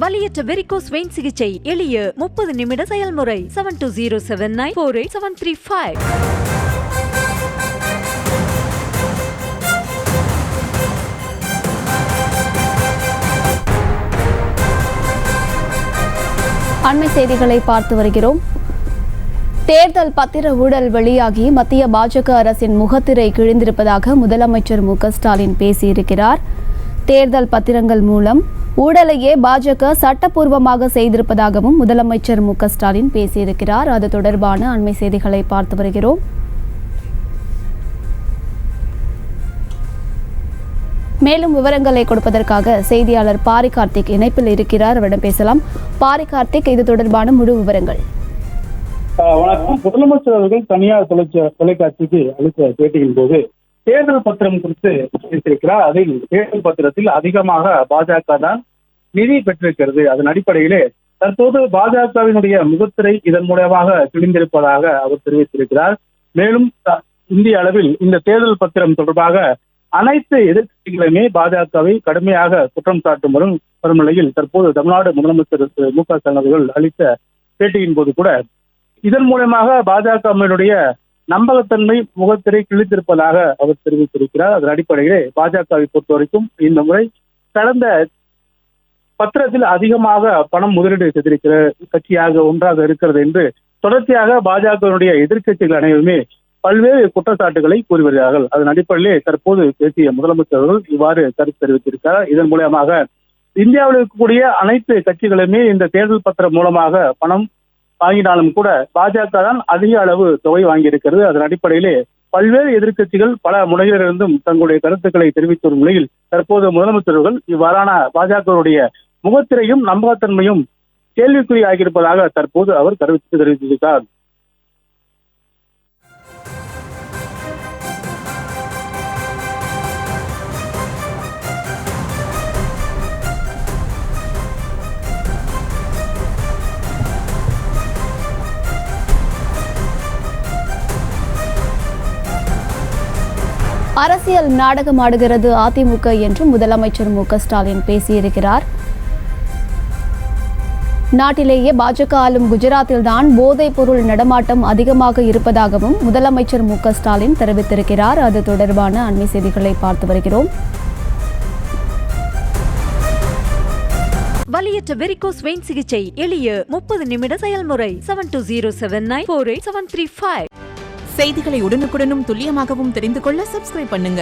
வலியற்ற varicose vein சிகிச்சை எளிய 30 நிமிட செயல்முறை. 7207948735. அண்மை செய்திகளை பார்த்து வருகிறோம். தேர்தல் பத்திர ஊழல் வெளியாகி மத்திய பாஜக அரசின் முகத்திரை கிழிந்திருப்பதாக முதலமைச்சர் மு.க.ஸ்டாலின் பேசியிருக்கிறார். தேர்தல் பத்திரங்கள் மூலம் ஊழலையே பாஜக சட்டப்பூர்வமாக செய்திருப்பதாகவும் முதலமைச்சர் மு.க.ஸ்டாலின் பேசியிருக்கிறார். அது தொடர்பான அண்மை செய்திகளை பார்த்து வருகிறோம். மேலும் விவரங்களை கொடுப்பதற்காக செய்தியாளர் பாரி கார்த்திக் இணைப்பில் இருக்கிறார். அவரிடம் பேசலாம். பாரி கார்த்திக், இது தொடர்பான முழு விவரங்கள். வணக்கம். முதலமைச்சர் அவர்கள் தனியார் தொலைக்காட்சிக்கு அளித்த பேட்டியின் போது தேர்தல் பத்திரம் குறித்து பேசியிருக்கிறார். அதில் தேர்தல் பத்திரத்தில் அதிகமாக பாஜக தான் நிதி பெற்றிருக்கிறது. அதன் அடிப்படையிலே தற்போது பாஜகவினுடைய முகத்திரை இதன் மூலமாக கிழிந்திருப்பதாக அவர் தெரிவித்திருக்கிறார். மேலும் இந்திய அளவில் இந்த தேர்தல் பத்திரம் தொடர்பாக அனைத்து எதிர்க்கட்சிகளுமே பாஜகவை கடுமையாக குற்றம் சாட்டும் வரும் நிலையில் தற்போது தமிழ்நாடு முதலமைச்சர் மு.க.ஸ்டாலின் அவர்கள் அளித்த பேட்டியின் போது கூட இதன் மூலமாக பாஜகவினுடைய நம்பகத்தன்மை முகத்திரை கிழித்திருப்பதாக அவர் தெரிவித்திருக்கிறார். அதன் அடிப்படையிலே பாஜகவை பொறுத்தவரைக்கும் இந்த முறை கடந்த பத்திரத்தில் அதிகமாக பணம் முதலீடு செய்திருக்கிற கட்சியாக ஒன்றாக இருக்கிறது என்று தொடர்ச்சியாக பாஜகவினுடைய எதிர்க்கட்சிகள் அனைவருமே பல்வேறு குற்றச்சாட்டுகளை கூறி வருகிறார்கள். அதன் அடிப்படையிலே தற்போது பேசிய முதலமைச்சர் அவர்கள் இவ்வாறு கருத்து தெரிவித்திருக்கிறார். இதன் மூலமாக இந்தியாவில் இருக்கக்கூடிய அனைத்து கட்சிகளுமே இந்த தேர்தல் பத்திரம் மூலமாக பணம் வாங்கினாலும் கூட பாஜக தான் அதிக அளவு தொகை வாங்கியிருக்கிறது. அதன் அடிப்படையிலே பல்வேறு எதிர்க்கட்சிகள் பல முனைகளிலிருந்தும் தங்களுடைய கருத்துக்களை தெரிவித்து வரும் நிலையில் தற்போது முதலமைச்சர்கள் இவ்வாறான பாஜகவுடைய முகத்திரையும் நம்பகத்தன்மையும் கேள்விக்குறி ஆகியிருப்பதாக தற்போது அவர் தெரிவித்திருக்கிறார். அரசியல் நாடகம் ஆடுகிறது அதிமுக என்று முதலமைச்சர் மு.க.ஸ்டாலின் பேசியிருக்கிறார். நாட்டிலேயே பாஜக ஆளும் குஜராத்தில் தான் போதைப் பொருள் நடமாட்டம் அதிகமாக இருப்பதாகவும் முதலமைச்சர் மு.க.ஸ்டாலின் தெரிவித்திருக்கிறார். அது தொடர்பான அண்மை செய்திகளை பார்த்து வருகிறோம். வலியற்ற வெரிகோஸ் வெயின் சிகிச்சை எளிய 30 நிமிட செயல்முறை. 7207948735. செய்திகளை உடனுக்குடனும் துல்லியமாகவும் தெரிந்து கொள்ள சப்ஸ்கிரைப் பண்ணுங்க.